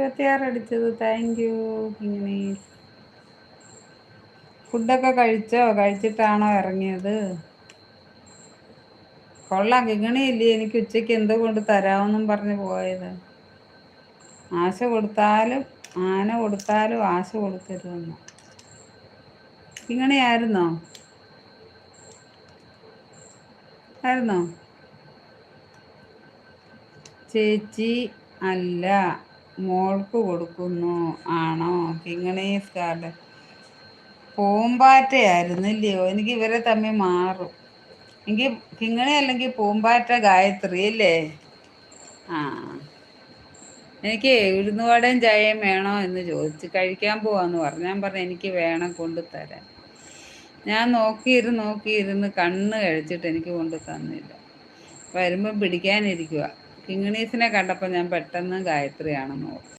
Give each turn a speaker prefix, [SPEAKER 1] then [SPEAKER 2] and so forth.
[SPEAKER 1] 26 അടിച്ചത്. Thank you കിങ്ങിണീസ്. ഫുഡൊക്കെ കഴിച്ചോ? കഴിച്ചിട്ടാണോ ഇറങ്ങിയത്? കൊള്ളാം, കിങ്ങിണിയില്ലേ എനിക്ക് ഉച്ചയ്ക്ക് എന്തോ കൊണ്ട് തരാമെന്നും പറഞ്ഞ് പോയത്. ആശ കൊടുത്താലും ആന കൊടുത്താലും ആശ കൊടുക്കരുതെന്ന്. കിങ്ങിണി ആയിരുന്നോ? ചേച്ചി അല്ല, മോൾക്ക് കൊടുക്കുന്നു. ആണോ? കിങ്ങിണീസ് കാർഡ് പൂമ്പാറ്റയായിരുന്നില്ലയോ? എനിക്ക് ഇവരെ തമ്മിൽ മാറും. എനിക്ക് കിങ്ങിണി അല്ലെങ്കിൽ പൂമ്പാറ്റ ഗായത്രി അല്ലേ? ആ, എനിക്ക് ഉഴുന്നുവടയും ചായയും വേണോ എന്ന് ചോദിച്ച് കഴിക്കാൻ പോവാന്ന് പറഞ്ഞു. ഞാൻ പറഞ്ഞു എനിക്ക് വേണം, കൊണ്ടുതരാൻ. ഞാൻ നോക്കിയിരുന്ന് കണ്ണ് കഴിച്ചിട്ട് എനിക്ക് കൊണ്ടു തന്നില്ല. വരുമ്പം പിടിക്കാനിരിക്കുക. കിങ്ങിണീസിനെ കണ്ടപ്പോൾ ഞാൻ പെട്ടെന്ന് ഗായത്രിയാണെന്ന് ഓർത്തു.